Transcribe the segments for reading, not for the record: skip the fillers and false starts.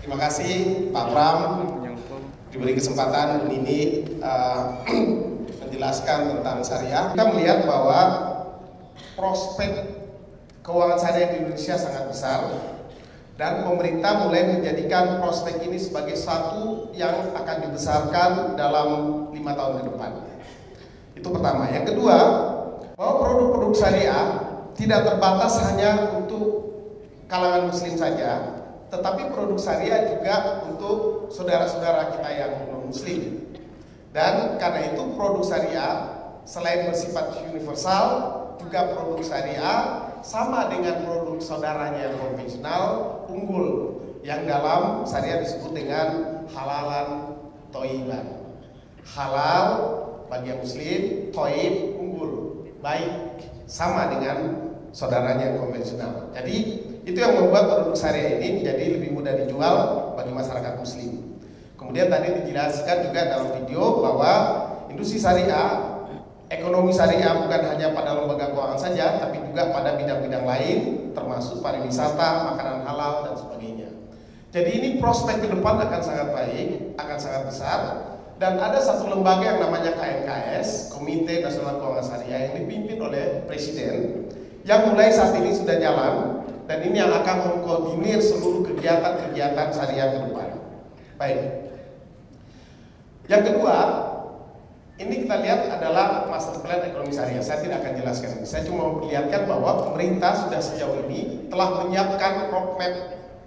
Terima kasih Pak Pram diberi kesempatan ini menjelaskan tentang syariah. Kita melihat bahwa prospek keuangan syariah di Indonesia sangat besar dan pemerintah mulai menjadikan prospek ini sebagai satu yang akan dibesarkan dalam 5 tahun ke depan. Itu pertama. Yang kedua, bahwa produk-produk syariah tidak terbatas hanya untuk kalangan muslim saja, tetapi produk syariah juga untuk saudara-saudara kita yang non-muslim. Dan karena itu produk syariah selain bersifat universal, juga produk syariah sama dengan produk saudaranya yang konvensional unggul, yang dalam syariah disebut dengan halalan thayyiban. Halal bagi yang muslim, thayyib unggul, baik, sama dengan saudaranya yang konvensional. Jadi itu yang membuat produk syariah ini menjadi lebih mudah dijual bagi masyarakat muslim. Kemudian tadi dijelaskan juga dalam video bahwa industri syariah, ekonomi syariah bukan hanya pada lembaga keuangan saja, tapi juga pada bidang-bidang lain, termasuk pariwisata, makanan halal, dan sebagainya. Jadi ini prospek ke depan akan sangat baik, akan sangat besar. Dan ada satu lembaga yang namanya KNKS, Komite Nasional Keuangan Syariah, yang dipimpin oleh Presiden, yang mulai saat ini sudah jalan, dan ini yang akan mengkoordinir seluruh kegiatan-kegiatan syariah ke depan. Baik. Yang kedua, ini kita lihat adalah master plan ekonomi syariah. Saya tidak akan jelaskan ini. Saya cuma memperlihatkan bahwa pemerintah sudah sejauh ini telah menyiapkan roadmap,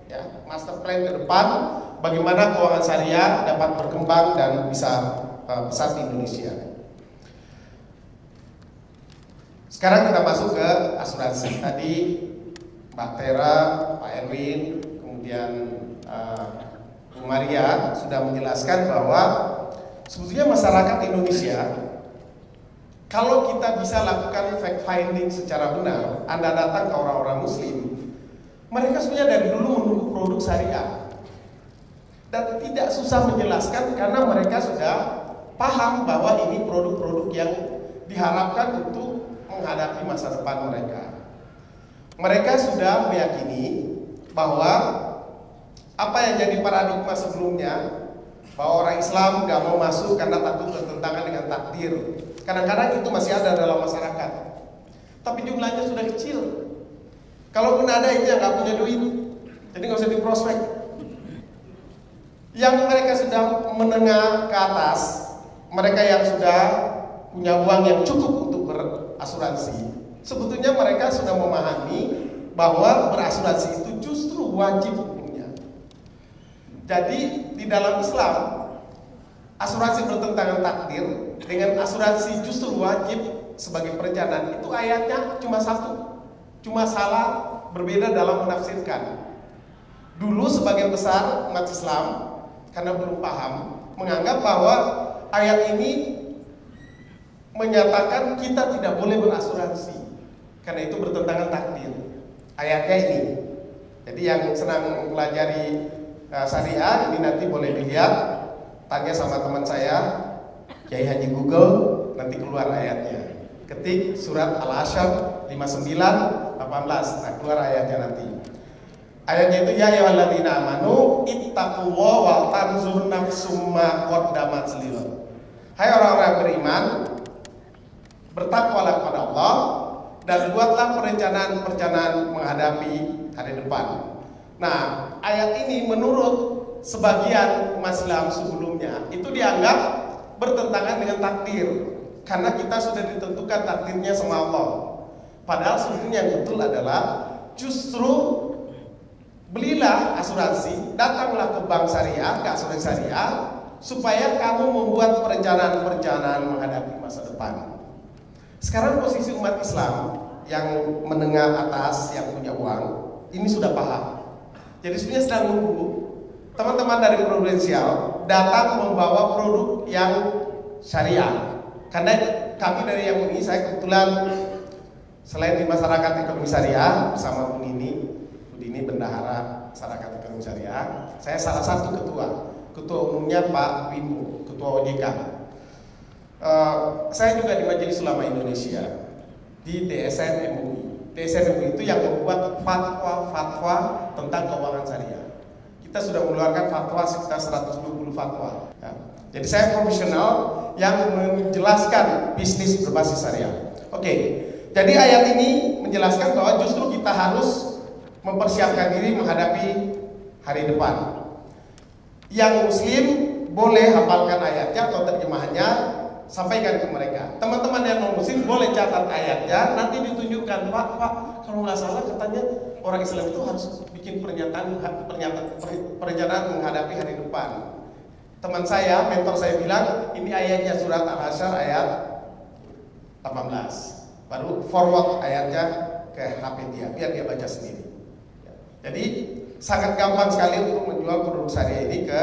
ya, master plan ke depan bagaimana keuangan syariah dapat berkembang dan bisa besar di Indonesia. Sekarang kita masuk ke asuransi. Tadi Mbak Tera, Pak Erwin, kemudian Bu Maria sudah menjelaskan bahwa sebetulnya masyarakat Indonesia, kalau kita bisa lakukan fact finding secara benar, Anda datang ke orang-orang muslim, mereka sebenarnya dari dulu menunggu produk syariah dan tidak susah menjelaskan karena mereka sudah paham bahwa ini produk-produk yang diharapkan untuk menghadapi masa depan mereka. Mereka sudah meyakini bahwa apa yang jadi paradigma sebelumnya, bahwa orang Islam gak mau masuk karena takut bertentangan dengan takdir, kadang-kadang itu masih ada dalam masyarakat, tapi jumlahnya sudah kecil. Kalaupun ada, itu yang gak punya duit, jadi gak usah diprospek. Yang mereka sudah menengah ke atas, mereka yang sudah punya uang yang cukup untuk berasuransi, sebetulnya mereka sudah memahami bahwa berasuransi itu justru wajib hukumnya. Jadi di dalam Islam, asuransi bertentangan takdir dengan asuransi justru wajib sebagai perencanaan, itu ayatnya cuma satu, cuma salah berbeda dalam menafsirkan. Dulu sebagian besar umat Islam karena belum paham menganggap bahwa ayat ini menyatakan kita tidak boleh berasuransi karena itu bertentangan takdir. Ayatnya ini. Jadi yang senang mempelajari syariah ini nanti boleh dilihat, tanya sama teman saya Kiai Haji Google, nanti keluar ayatnya. Ketik surat Al-Asyr 59:18, nah keluar ayatnya nanti. Ayatnya itu ya ayyuhalladzina amanu ittaqullaha wa tanzur nafsum ma qaddamat lil. Hai orang-orang beriman, bertakwalah kepada Allah dan buatlah perencanaan-perencanaan menghadapi hari depan. Nah, ayat ini menurut sebagian umat Islam sebelumnya itu dianggap bertentangan dengan takdir, karena kita sudah ditentukan takdirnya sama Allah. Padahal sebetulnya yang betul adalah justru belilah asuransi, datanglah ke bank syariah, ke asuransi syariah, supaya kamu membuat perencanaan-perencanaan menghadapi masa depan. Sekarang posisi umat Islam yang menengah atas, yang punya uang, ini sudah paham. Jadi sebenarnya sedang nunggu teman-teman dari Prudensial datang membawa produk yang syariah. Karena kami dari yang ini, saya kebetulan selain di masyarakat ekonomi syariah bersama Bu Dini bendahara masyarakat ekonomi syariah, saya salah satu ketua umumnya Pak Bimbo, ketua OJK. Saya juga di Majelis Ulama Indonesia, di DSN MUI. DSN MUI itu yang membuat fatwa-fatwa tentang keuangan syariah. kita sudah mengeluarkan fatwa sekitar 120 fatwa. Ya. Jadi saya profesional yang menjelaskan bisnis berbasis syariah. Oke, jadi ayat ini menjelaskan bahwa justru kita harus mempersiapkan diri menghadapi hari depan. Yang Muslim boleh hafalkan ayatnya atau terjemahannya, sampaikan ke mereka. Teman-teman yang non-Muslim boleh catat ayatnya, nanti ditunjukkan, Pak, kalau nggak salah katanya orang Islam itu harus bikin perencanaan menghadapi hari depan. Teman saya, mentor saya bilang, ini ayatnya surat Al-Hasyr ayat 18. Baru forward ayatnya ke HP dia, biar dia baca sendiri. Jadi sangat gampang sekali untuk menjual produk syariah ini ke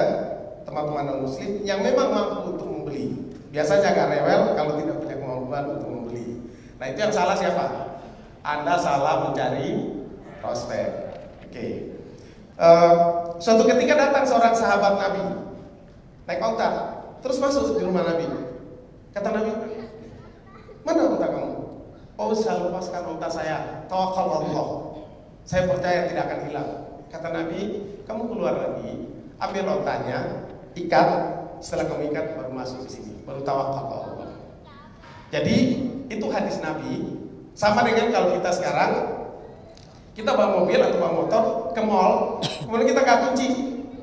teman-teman non-Muslim yang memang mampu untuk membeli. Biasanya agak rewel kalau tidak punya kemampuan untuk membeli. Nah, itu yang salah siapa? Anda salah mencari prospek. Oke. Suatu ketika datang seorang sahabat Nabi naik onta, terus masuk di rumah Nabi. Kata Nabi, mana onta kamu? Oh, saya lepaskan onta saya. Tawakal Allah. Saya percaya tidak akan hilang. Kata Nabi, kamu keluar lagi, ambil ontanya, ikat. Setelah kamu ikat baru masuk di sini, baru tawakal Allah. Jadi itu hadis Nabi. Sama dengan kalau kita sekarang kita bawa mobil atau bawa motor ke mall, kemudian kita nggak kunci,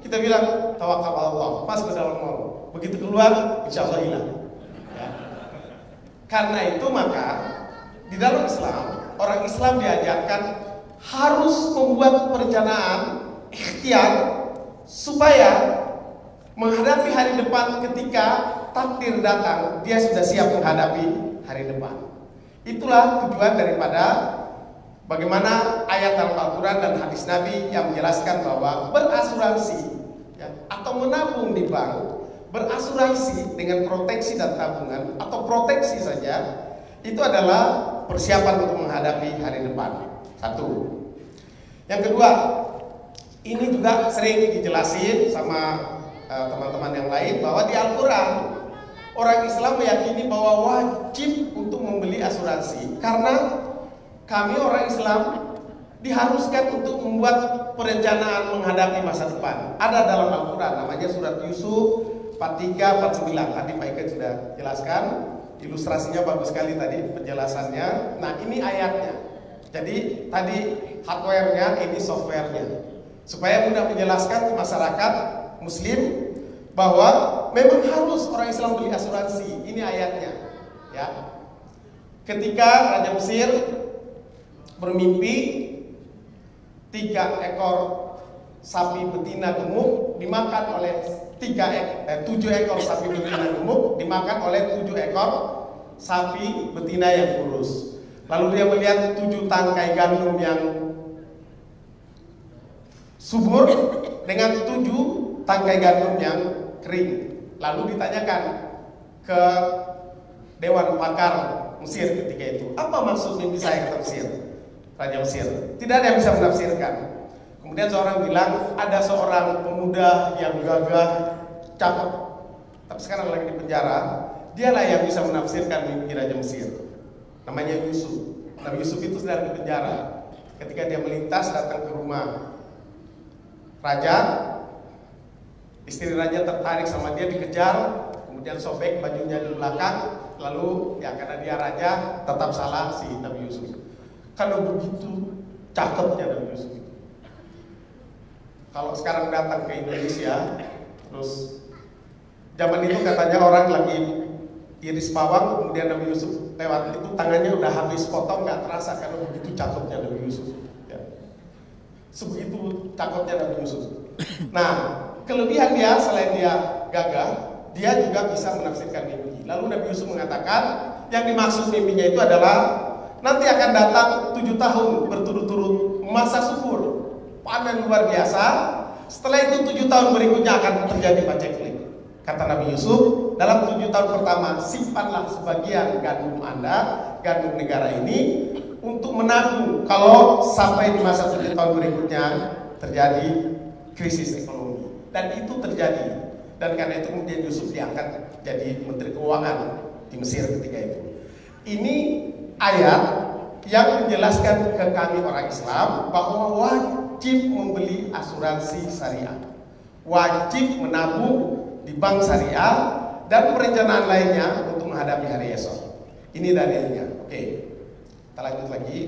kita bilang tawakal Allah, masuk ke dalam mall. Begitu keluar, insya Allah hilang. Ya. Karena itu maka di dalam Islam, orang Islam diajarkan harus membuat perencanaan ikhtiar supaya menghadapi hari depan ketika takdir datang, dia sudah siap menghadapi hari depan. Itulah tujuan daripada bagaimana ayat Al-Quran dan hadis Nabi yang menjelaskan bahwa berasuransi ya, atau menabung di bank, berasuransi dengan proteksi dan tabungan atau proteksi saja, itu adalah persiapan untuk menghadapi hari depan. Satu. Yang kedua, ini juga sering dijelasin sama teman-teman yang lain bahwa di Al-Quran orang Islam meyakini bahwa wajib untuk membeli asuransi karena kami orang Islam diharuskan untuk membuat perencanaan menghadapi masa depan. Ada dalam Al-Quran namanya surat Yusuf 43 49. Tadi Pak Iken sudah jelaskan, ilustrasinya bagus sekali tadi penjelasannya. Nah, ini ayatnya. Jadi tadi hardware-nya, ini software-nya. Supaya mudah menjelaskan ke masyarakat Muslim bahwa memang harus orang Islam beli asuransi. Ini ayatnya, ya. Ketika Raja Mesir bermimpi 3 ekor sapi betina gemuk dimakan oleh 7 ekor sapi betina gemuk dimakan oleh 7 ekor sapi betina yang kurus. Lalu dia melihat 7 tangkai gandum yang subur dengan 7 tangkai gandum yang kering. Lalu ditanyakan ke Dewan Pakar Mesir ketika itu, apa maksud mimpi saya, kata Mesir, Raja Mesir? Tidak ada yang bisa menafsirkan. Kemudian seorang bilang, ada seorang pemuda yang gagah, cakep, tapi sekarang lagi di penjara. Dialah yang bisa menafsirkan mimpi Raja Mesir. Namanya Yusuf. Nabi Yusuf itu sedang di penjara. Ketika dia melintas datang ke rumah raja, istri raja tertarik sama dia, dikejar, kemudian sobek bajunya di belakang. Lalu ya karena dia raja tetap salah si Nabi Yusuf. Kalau begitu cakepnya Nabi Yusuf itu. Kalau sekarang datang ke Indonesia, terus zaman itu katanya orang lagi iris pawang, kemudian Nabi Yusuf lewat, itu tangannya udah habis potong, nggak terasa karena begitu cakepnya Nabi Yusuf. Ya. Sebegitu cakepnya Nabi Yusuf. Nah, kelebihan dia selain dia gagah, dia juga bisa menafsirkan mimpi. Lalu Nabi Yusuf mengatakan, yang dimaksud mimpinya itu adalah nanti akan datang 7 tahun berturut-turut masa subur, panen luar biasa. Setelah itu 7 tahun berikutnya akan terjadi paceklik. Kata Nabi Yusuf, dalam 7 tahun pertama simpanlah sebagian gandum Anda, gandum negara ini, untuk menabung kalau sampai di masa 7 tahun berikutnya terjadi krisis ekonomi. Dan itu terjadi. Dan karena itu kemudian Yusuf diangkat jadi Menteri Keuangan di Mesir ketika itu. Ini ayat yang menjelaskan ke kami orang Islam bahwa wajib membeli asuransi syariah. wajib menabung di bank syariah, dan perencanaan lainnya untuk menghadapi hari esok. Ini dalilnya. Oke, kita lanjut lagi.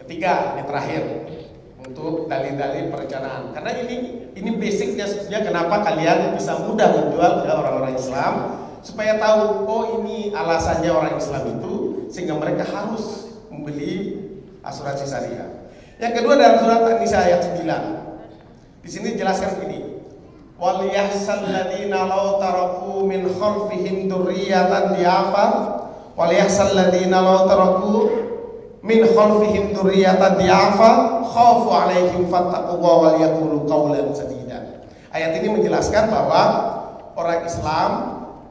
Ketiga, ini terakhir untuk dalil-dalil perencanaan. Karena ini basicnya sebenarnya kenapa kalian bisa mudah menjual ke orang-orang Islam, supaya tahu, oh ini alasannya orang Islam itu, sehingga mereka harus membeli asuransi syariah. Yang kedua dalam surat An-Nisa ayat 9. Di sini jelaskan begini. Wal yahsal ladina law taraku min khalfihim dzurriyyatan di'afa wal yahsal ladina law taraku min khalfihim dzurriyyatan di'afa khafu 'alaihim fattaqullaha wal yaqulu qawlan sadida. Ayat ini menjelaskan bahwa orang Islam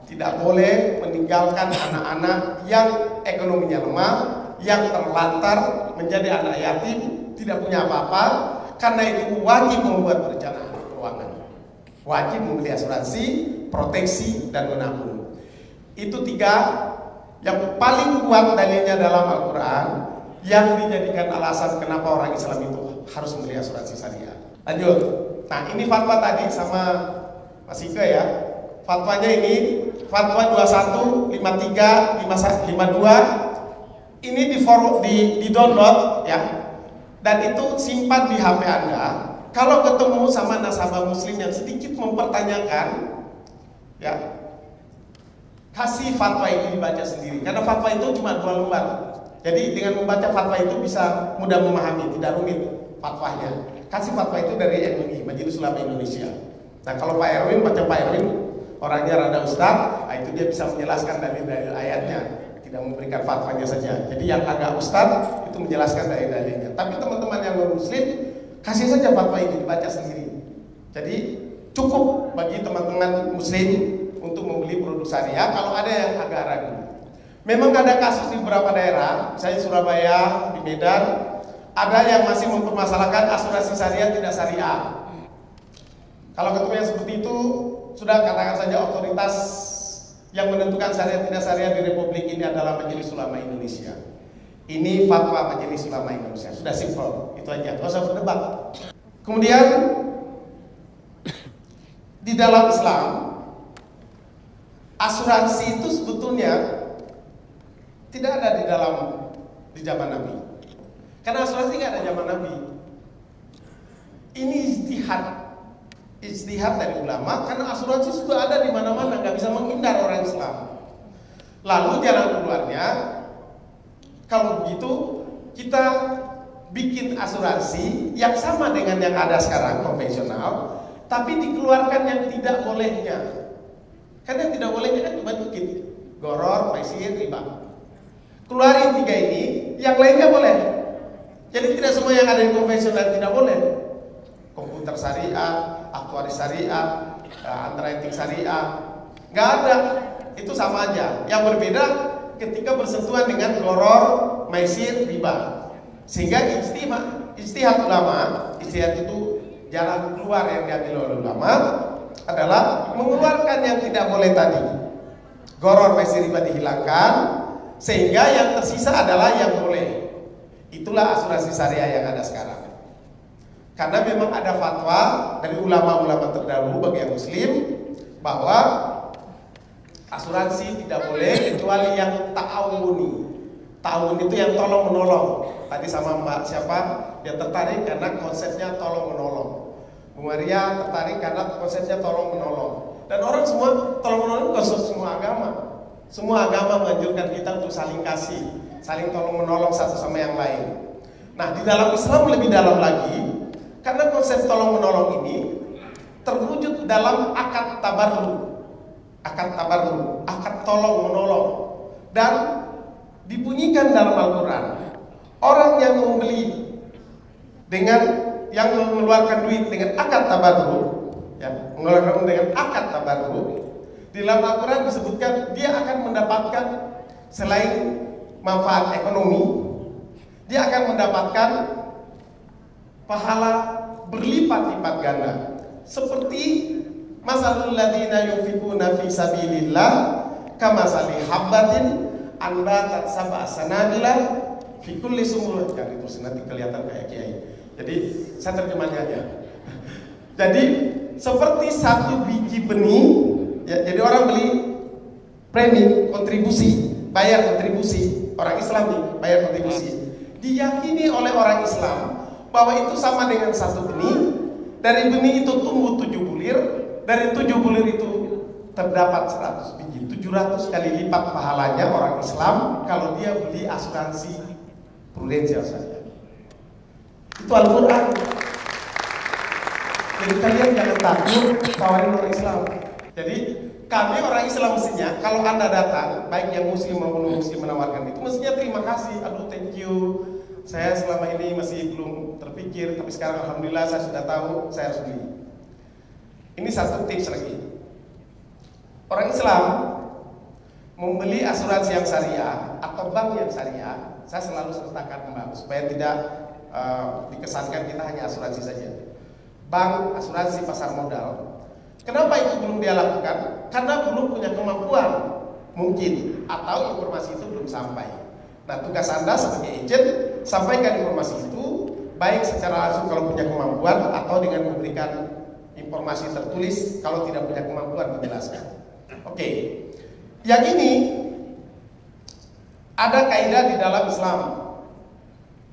tidak boleh meninggalkan anak-anak yang ekonominya lemah, yang terlantar, menjadi anak yatim, tidak punya apa-apa. Karena itu wajib membuat perencanaan keuangan, wajib membeli asuransi, proteksi, dan menabung. Itu tiga yang paling kuat dalilnya dalam Al-Quran, yang dijadikan alasan kenapa orang Islam itu harus membeli asuransi syariah. Lanjut. Nah, ini fatwa tadi sama Mas Ika ya. Fatwanya ini fatwa 21, 53, 52. Ini di download ya. Dan itu simpan di HP Anda. Kalau ketemu sama nasabah muslim yang sedikit mempertanyakan, ya, kasih fatwa ini dibaca sendiri. Karena fatwa itu cuma 2 lembar. Jadi dengan membaca fatwa itu bisa mudah memahami, tidak rumit fatwanya. Kasih fatwa itu dari MUI, Majelis Ulama Indonesia. Nah kalau Pak Erwin, macam Pak Erwin, orangnya rada ustaz, nah itu dia bisa menjelaskan dalil-dalil ayatnya. Tidak memberikan fatwanya saja. Jadi yang agak ustaz itu menjelaskan dalil-dalilnya. Tapi teman-teman yang non-muslim, kasih saja fatwa ini dibaca sendiri. Jadi cukup bagi teman-teman muslim untuk membeli produk syariah. Kalau ada yang agak ragu, memang ada kasus di beberapa daerah, misalnya Surabaya, di Medan, ada yang masih mempermasalahkan asuransi syariah tidak syariah. Kalau ketemu yang seperti itu, sudah katakan saja otoritas yang menentukan syariah tidak syariah di Republik ini adalah Majelis Ulama Indonesia. Ini fatwa Majelis Ulama Indonesia. Sudah simpel, itu aja, tidak usah berdebat. Kemudian di dalam Islam, asuransi itu sebetulnya tidak ada di zaman Nabi. Karena asuransi tidak ada zaman Nabi. Ini ijtihad dari ulama, karena asuransi sudah ada di mana-mana, nggak bisa menghindar orang Islam. Lalu jalan keluarnya, kalau begitu kita bikin asuransi yang sama dengan yang ada sekarang konvensional, tapi dikeluarkan yang tidak bolehnya. Karena yang tidak bolehnya kan cuma dikit, goror, maisir, riba. Keluarin 3 ini, yang lainnya boleh. Jadi tidak semua yang ada di konvensional tidak boleh. Komputer syariah, aktuaris syariah, underwriting syariah, nggak ada. Itu sama aja. Yang berbeda ketika bersentuhan dengan goror, maisir, riba. Sehingga ijtihad ulama, ijtihad itu jalan keluar yang diambil oleh ulama adalah mengeluarkan yang tidak boleh tadi. Goror, maisir, riba dihilangkan, sehingga yang tersisa adalah yang boleh. Itulah asuransi syariah yang ada sekarang. Karena memang ada fatwa dari ulama-ulama terdahulu bagi yang muslim bahwa asuransi tidak boleh kecuali yang ta'awuni. Ta'awun itu yang tolong menolong. Tadi sama Mbak siapa dia tertarik karena konsepnya tolong menolong. Bu Maria tertarik karena konsepnya tolong menolong. Dan orang semua tolong menolong konsep semua agama. Semua agama menganjurkan kita untuk saling kasih, saling tolong menolong satu sama yang lain. Nah di dalam Islam lebih dalam lagi. Karena konsep tolong menolong ini terwujud dalam akad tabarru, akad tolong menolong, dan dibunyikan dalam Al-Quran. Orang yang membeli dengan yang mengeluarkan duit dengan akad tabarru, ya, mengeluarkan dengan akad tabarru, di dalam Al-Quran disebutkan dia akan mendapatkan selain manfaat ekonomi, dia akan mendapatkan pahala berlipat-lipat ganda. Seperti masalul ladzina yunfikuna fi sabilillah kamasali habbatin anbatat sab'a sanabila fi kulli sumulatin. Itu nanti kelihatan kayak kiai. Jadi saya terjemahnya aja. Jadi seperti satu biji benih, ya, jadi orang beli premi, kontribusi, bayar kontribusi. Orang Islam nih bayar kontribusi. Diyakini oleh orang Islam bahwa itu sama dengan satu benih. Dari benih itu tumbuh 7 bulir. Dari 7 bulir itu terdapat 100 biji. 700 kali lipat pahalanya orang Islam kalau dia beli asuransi prudensial saja. Itu Al-Quran. Jadi kalian jangan takut tawarin orang Islam. Jadi kami orang Islam mestinya kalau Anda datang, baik yang muslim maupun non muslim menawarkan itu, mestinya terima kasih. Aduh, thank you. Saya selama ini masih belum terpikir, tapi sekarang alhamdulillah saya sudah tahu, saya harus beli. Ini satu tips lagi. Orang Islam membeli asuransi yang syariah atau bank yang syariah, saya selalu sertakan Mbak, supaya tidak dikesankan kita hanya asuransi saja. Bank, asuransi, pasar modal. Kenapa itu belum dia lakukan? Karena belum punya kemampuan, mungkin, atau informasi itu belum sampai. Nah, tugas Anda sebagai agent, sampaikan informasi itu, baik secara langsung kalau punya kemampuan, atau dengan memberikan informasi tertulis kalau tidak punya kemampuan menjelaskan. Oke. Yang ini ada kaidah di dalam Islam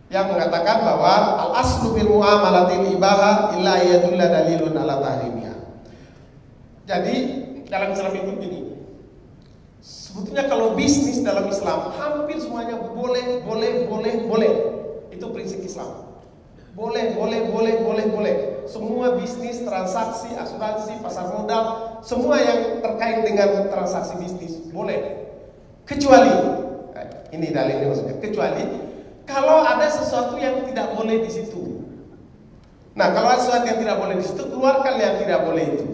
yang mengatakan bahwa al-aslu bil muamalatil ibaha illa yadulla dalilun ala tahrimiha. Jadi dalam Islam itu begini. Sebetulnya kalau bisnis dalam Islam hampir semuanya boleh. Itu prinsip Islam. Boleh. Semua bisnis, transaksi, asuransi, pasar modal, semua yang terkait dengan transaksi bisnis boleh. Kecuali, ini dalilnya maksudnya, kecuali kalau ada sesuatu yang tidak boleh di situ. Nah, kalau ada sesuatu yang tidak boleh di situ, keluarkan yang tidak boleh itu.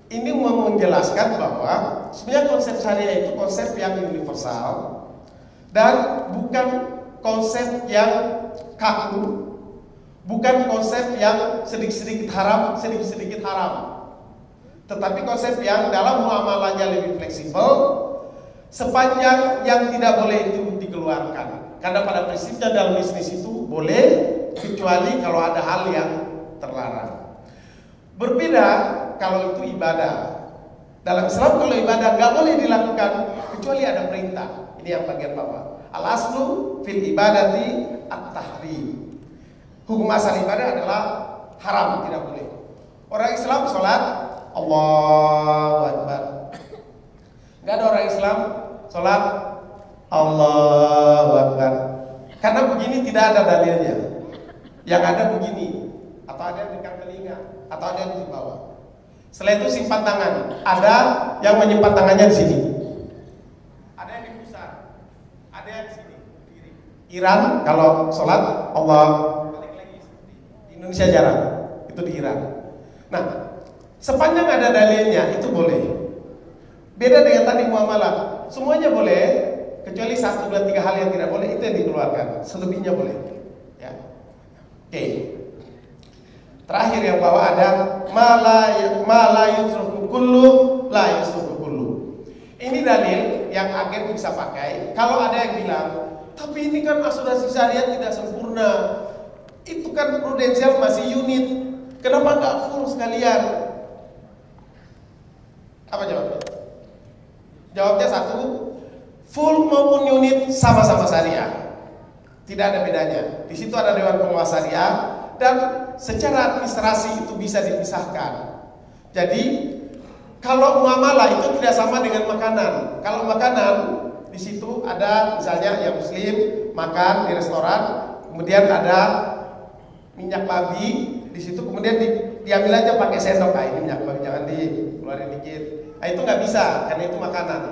Ini mau menjelaskan bahwa sebenarnya konsep syariah itu konsep yang universal dan bukan konsep yang kaku, bukan konsep yang sedikit-sedikit haram, tetapi konsep yang dalam muamalahnya lebih fleksibel, sepanjang yang tidak boleh itu dikeluarkan. Karena pada prinsipnya dalam bisnis itu boleh, kecuali kalau ada hal yang terlarang. Berbeda kalau itu ibadah. Dalam Islam kalau ibadah nggak boleh dilakukan kecuali ada perintah. Ini yang bagian bawah. Al-aslu fil ibadati at-tahrim. Hukum asal ibadah adalah haram, tidak boleh. Orang Islam sholat Allahu Akbar. Nggak ada orang Islam sholat Allahu Akbar. Karena begini tidak ada dalilnya. Yang ada begini, atau ada yang dekat telinga, atau ada yang di bawah. Setelah itu simpan tangan. Ada yang menyimpan tangannya di sini. Ada yang di pusat. Ada yang di sini. Iran kalau sholat Allah. Di Indonesia jarang. Itu di Iran. Nah, sepanjang ada dalilnya itu boleh. Beda dengan tadi muamalah. Semuanya boleh, kecuali 1, 2, 3 hal yang tidak boleh, itu yang dikeluarkan. Selebihnya boleh. Ya. Oke. Terakhir yang bawah ada mala yusrufu kullu la yusrufu kullu. Ini dalil yang agen bisa pakai. Kalau ada yang bilang, tapi ini kan asuransi syariah tidak sempurna. Itu kan prudensial masih unit. Kenapa nggak full sekalian? Apa jawabnya? Jawabnya satu, full maupun unit sama-sama syariah. Tidak ada bedanya. Di situ ada Dewan Pengawas Syariah dan secara administrasi itu bisa dipisahkan. Jadi kalau muamalah itu tidak sama dengan makanan. Kalau makanan di situ ada misalnya yang muslim makan di restoran, kemudian ada minyak babi di situ, kemudian diambil aja pakai sendok. Ini minyak babi, jangan dikeluarin dikit. Nah, itu nggak bisa karena itu makanan.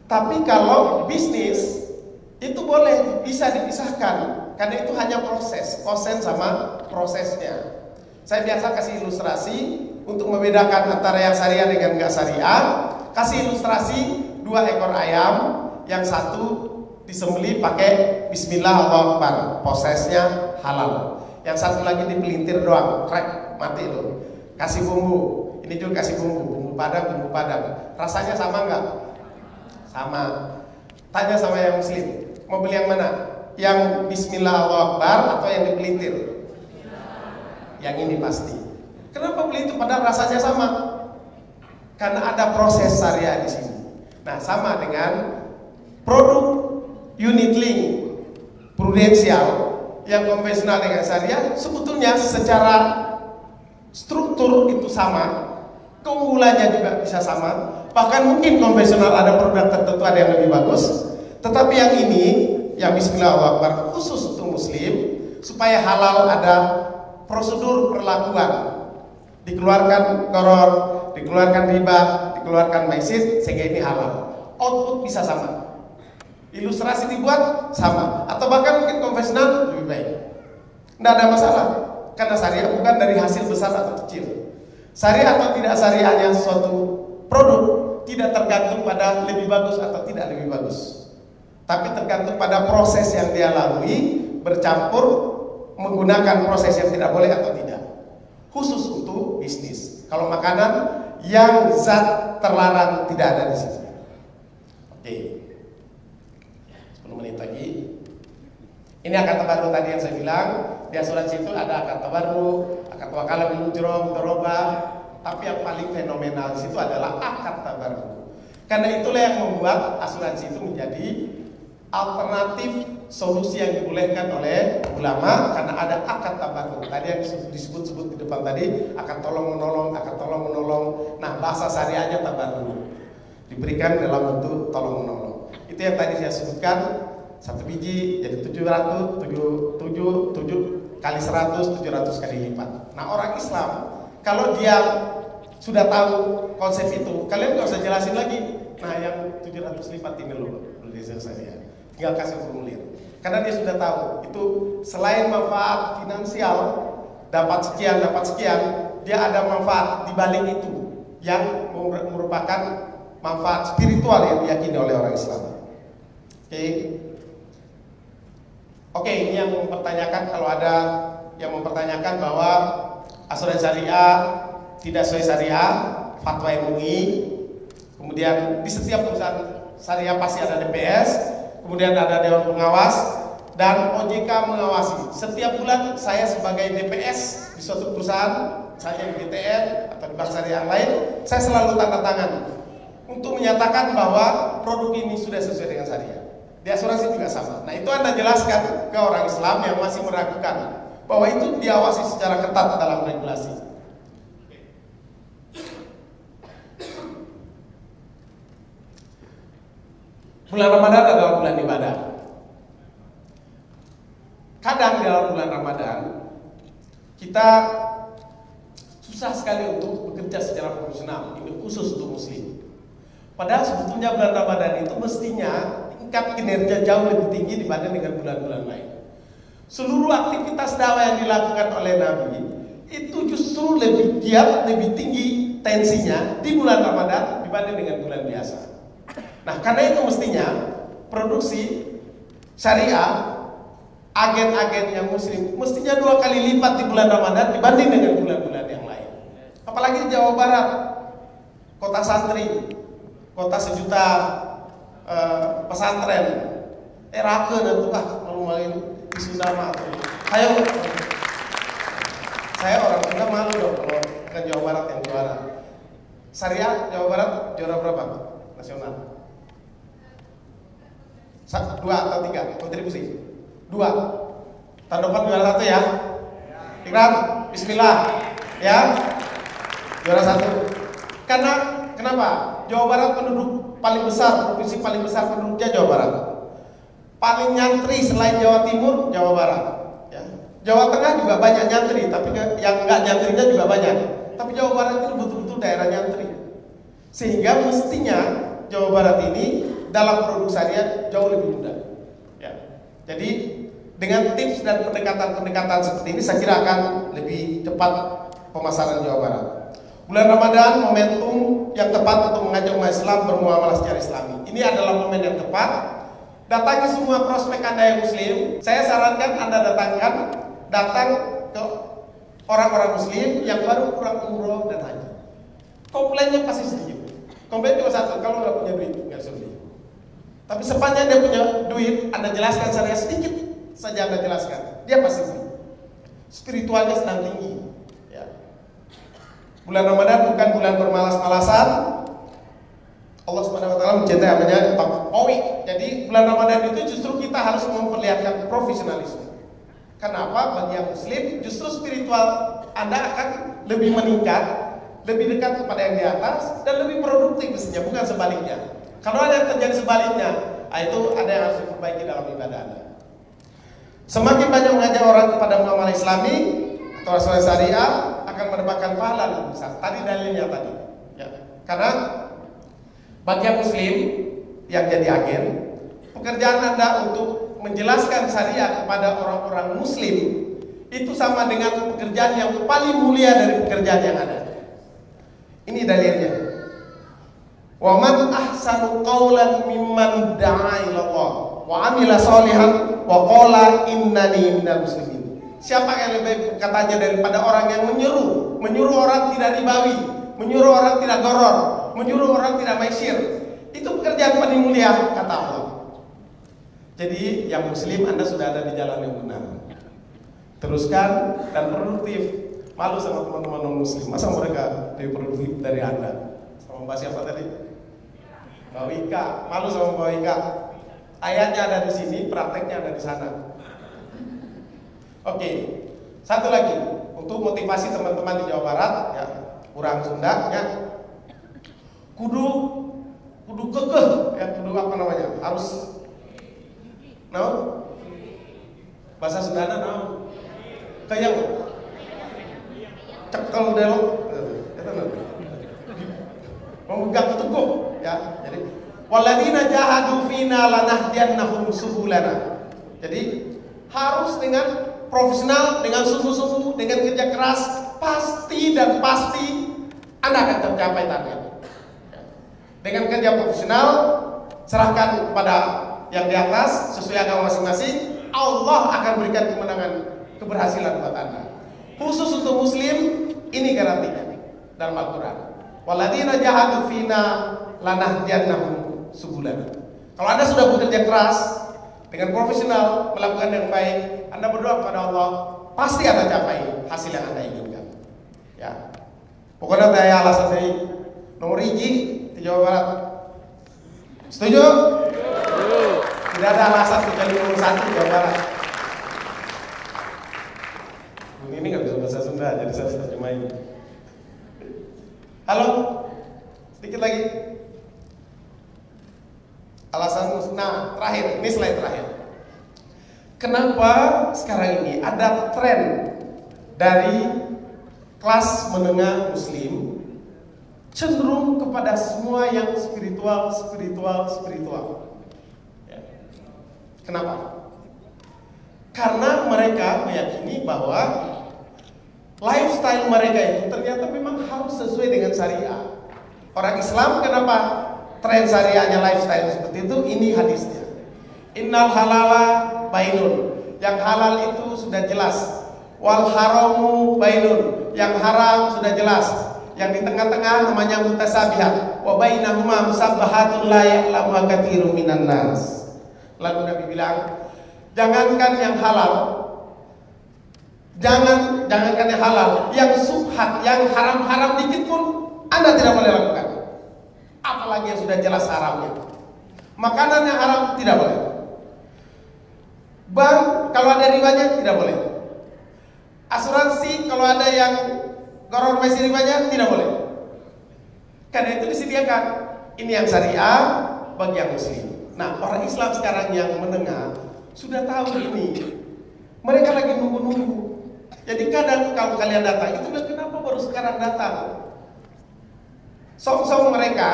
Tapi kalau bisnis itu boleh, bisa dipisahkan karena itu hanya proses, kosen sama prosesnya. Saya biasa kasih ilustrasi untuk membedakan antara yang syariah dengan nggak syariah. Kasih ilustrasi 2 ekor ayam, yang satu disembelih pakai Bismillah Allahu Akbar, prosesnya halal. Yang satu lagi dipelintir doang, krek, mati loh. Kasih bumbu, ini juga kasih bumbu padang. Rasanya sama nggak? Sama. Tanya sama yang muslim, mau beli yang mana? Yang Bismillah Allahu Akbar atau yang dipelintir? yang ini pasti. Kenapa beli itu padahal rasanya sama? Karena ada proses syariah di sini. Nah, sama dengan produk unit link prudensial yang konvensional dengan syariah, sebetulnya secara struktur itu sama, keunggulannya juga bisa sama. Bahkan mungkin konvensional ada produk tertentu ada yang lebih bagus, tetapi yang ini, yang Bismillahirrahmanirrahim, khusus untuk muslim, supaya halal ada prosedur perlakuan, dikeluarkan koror, dikeluarkan riba, dikeluarkan maisir, sehingga ini halal. Output bisa sama, ilustrasi dibuat sama, atau bahkan mungkin konvensional lebih baik. Tidak ada masalah, karena syariah bukan dari hasil besar atau kecil. Syariah atau tidak syariahnya suatu produk tidak tergantung pada lebih bagus atau tidak lebih bagus, tapi tergantung pada proses yang dia lalui, bercampur menggunakan proses yang tidak boleh atau tidak. Khusus untuk bisnis. Kalau makanan yang zat terlarang tidak ada di situ. Oke. 10 menit lagi. Ini akad tabarru tadi yang saya bilang, di asuransi itu ada akad tabarru, akad wakalah bil ujrah, mudharabah, tapi yang paling fenomenal di situ adalah akad tabarru. Karena itulah yang membuat asuransi itu menjadi alternatif solusi yang dibolehkan oleh ulama, karena ada akad tabarru. Tadi yang disebut-sebut di depan tadi, akad tolong menolong, akad tolong menolong. Nah, bahasa syariahnya tabarru, diberikan dalam bentuk tolong menolong. Itu yang tadi saya sebutkan, 1 biji jadi 700, 7 kali 100, 700 kali lipat. Nah, orang Islam kalau dia sudah tahu konsep itu, kalian nggak usah jelasin lagi. Nah, yang 700 lipat ini loh, desa saya. Tinggal kasih formulir. Karena dia sudah tahu itu selain manfaat finansial, dapat sekian, dia ada manfaat di balik itu yang merupakan manfaat spiritual yang diyakini oleh orang Islam. Oke, ini yang mempertanyakan, kalau ada yang mempertanyakan bahwa asuransi syariah tidak sesuai syariah, fatwa MUI, kemudian di setiap perusahaan syariah pasti ada DPS, kemudian ada Dewan Pengawas, dan OJK mengawasi. Setiap bulan saya sebagai DPS di suatu perusahaan, misalnya di BTN atau di bank syariah yang lain, saya selalu tanda tangan untuk menyatakan bahwa produk ini sudah sesuai dengan syariah. Di asuransi juga sama. Nah, itu Anda jelaskan ke orang Islam yang masih meragukan bahwa itu diawasi secara ketat dalam regulasi. Bulan Ramadan adalah bulan ibadah. Kadang dalam bulan Ramadan kita susah sekali untuk bekerja secara profesional. Ini khusus untuk muslim. Padahal sebetulnya bulan Ramadan itu mestinya tingkat kinerja jauh lebih tinggi dibanding dengan bulan-bulan lain. Seluruh aktivitas dakwah yang dilakukan oleh Nabi itu justru lebih giat, lebih tinggi tensinya di bulan Ramadan dibanding dengan bulan biasa. Nah, karena itu mestinya produksi syariah, agen-agen yang muslim mestinya 2 kali lipat di bulan Ramadan dibanding dengan bulan-bulan yang lain. Apalagi di Jawa Barat, kota santri, kota sejuta pesantren, rakeun atuh kalau main di Sunda mah. Ayo, saya orang Sunda malu dong kalau ke Jawa Barat yang juara. Syariah Jawa Barat juara berapa nasional? 2 atau 3 kontribusi? 2. Tahun depan juara 1 ya. Ikram, bismillah ya. Juara 1. Karena kenapa? Jawa Barat penduduk paling besar, provinsi paling besar penduduknya Jawa Barat. Paling nyantri selain Jawa Timur, Jawa Barat ya. Jawa Tengah juga banyak nyantri, tapi yang enggak nyantrinya juga banyak. Tapi Jawa Barat itu betul-betul daerah nyantri. Sehingga mestinya Jawa Barat ini dalam produk syariah jauh lebih mudah ya. Jadi dengan tips dan pendekatan seperti ini saya kira akan lebih cepat pemasaran Jawa Barat. Bulan Ramadan momentum yang tepat untuk mengajak umat Islam bermuamalah secara Islami. Ini adalah momen yang tepat. Datangi semua prospek Anda yang muslim. Saya sarankan Anda datang ke orang-orang muslim yang baru pulang umroh dan haji. Komplainnya pasti sedikit. Komplain cuma satu, kalau nggak punya duit nggak sulit. Tapi sepanjang dia punya duit, Anda jelaskan syariah sedikit saja, Anda jelaskan, dia pasti beli. spiritualnya sedang tinggi. Ya. Bulan Ramadan bukan bulan bermalas-malasan. Allah Subhanahu wa taala mencintai namanya taqwa. Jadi bulan Ramadan itu justru kita harus memperlihatkan profesionalisme. Kenapa? Bagi yang muslim justru spiritual Anda akan lebih meningkat, lebih dekat kepada yang di atas dan lebih produktif mestinya, bukan sebaliknya. Kalau ada yang terjadi sebaliknya, itu ada yang harus diperbaiki dalam ibadah Anda. Semakin banyak mengajak orang kepada muamalah Islami atau rasul syariah akan mendapatkan pahala lebih besar. Tadi dalilnya tadi. Ya. Karena bagi yang muslim yang jadi agen, pekerjaan Anda untuk menjelaskan syariah kepada orang-orang muslim itu sama dengan pekerjaan yang paling mulia dari pekerjaan yang ada. Ini dalilnya. Wa man ahsanu qawlan mimman da'a ila Allah wa amila sholihan wa qala innani minal muslimin. Siapa yang lebih katanya daripada orang yang menyuruh orang tidak ribawi, menyuruh orang tidak goror, menyuruh orang tidak maisir. Itu pekerjaan paling mulia kata Allah. Jadi yang muslim Anda sudah ada di jalan yang benar. Teruskan dan produktif. Malu sama teman-teman non muslim. Masa mereka lebih produktif dari Anda? Sama Mbak siapa tadi? Mbak Wika. Malu sama Mbak Wika. Ayatnya ada di sini, prakteknya ada di sana. Oke. Satu lagi untuk motivasi teman-teman di Jawa Barat, ya, kurang Sunda, ya. Kudu kekeh, ya, kudu apa namanya? Harus bahasa Sundana kayak cekel delok memegang teguh, ya. Jadi walladzina jahadu fina lanahdiyannahum subulana. Jadi harus dengan profesional, dengan sungguh-sungguh, dengan kerja keras, pasti Anda akan tercapai target. Dengan kerja profesional, serahkan kepada yang di atas sesuai agama masing-masing, Allah akan berikan kemenangan, keberhasilan buat Anda. Khusus untuk muslim, ini garantinya dalam Al-Quran. Walladzina jahadu fina lanahdiyannahum subulana. Kalau Anda sudah bekerja keras dengan profesional, melakukan yang baik, Anda berdoa kepada Allah, pasti akan capai hasil yang Anda inginkan. Ya. Pokoknya saya alasan saya nomor 1 di Jawa Barat. Setuju? Tidak ada alasan untuk jadi nomor 1 di Jawa Barat. Ini nggak bisa bahasa Sunda, jadi saya harus terjemahin. Halo, sedikit lagi. Alasan, nah terakhir, ini slide terakhir. Kenapa sekarang ini ada tren dari kelas menengah muslim cenderung kepada semua yang spiritual. Ya. Kenapa? Karena mereka meyakini bahwa lifestyle mereka itu ternyata memang harus sesuai dengan syariah. Orang Islam kenapa tren syariahnya lifestyle seperti itu? Ini hadisnya. Innal halala bainun. Yang halal itu sudah jelas. Wal haramu bainun. Yang haram sudah jelas. Yang di tengah-tengah namanya mutasabihat. Wa bainahuma musabbahatun la ya'lamuha katsirun minan nas. Lalu Nabi bilang, jangankan yang halal, jangankan yang halal, yang subhat, yang haram-haram dikit pun Anda tidak boleh lakukan. Apalagi yang sudah jelas haramnya. Makanan yang haram tidak boleh. Bank kalau ada ribanya tidak boleh. Asuransi kalau ada yang goror maisir ribanya tidak boleh. Karena itu disediakan. Ini yang syariah bagi yang muslim. Nah, orang Islam sekarang yang menengah sudah tahu ini. Mereka lagi nunggu-nunggu. Jadi kadang kalau kalian datang itu bilang, kenapa baru sekarang datang? Song-song mereka,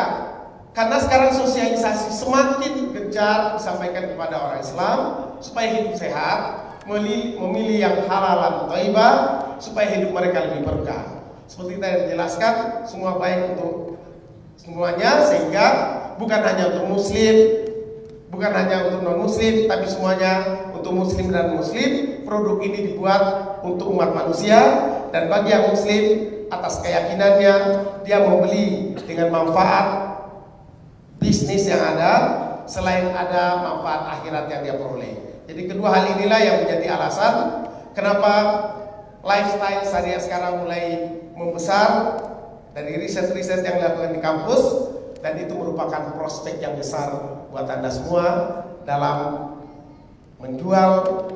karena sekarang sosialisasi semakin gencar disampaikan kepada orang Islam supaya hidup sehat, memilih yang halalan thayyibah supaya hidup mereka lebih berkah. Seperti tadi dijelaskan, semua baik untuk semuanya, sehingga bukan hanya untuk muslim, bukan hanya untuk non muslim, tapi semuanya untuk muslim dan muslim. Produk ini dibuat untuk umat manusia, dan bagi yang muslim atas keyakinannya dia membeli dengan manfaat bisnis yang ada, selain ada manfaat akhirat yang dia peroleh. Jadi kedua hal inilah yang menjadi alasan kenapa lifestyle syariah sekarang mulai membesar dari riset-riset yang dilakukan di kampus, dan itu merupakan prospek yang besar buat Anda semua dalam menjual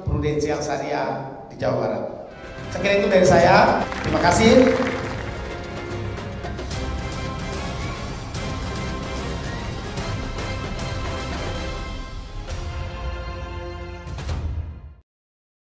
prudensial syariah di Jawa Barat. Sekian itu dari saya. Terima kasih.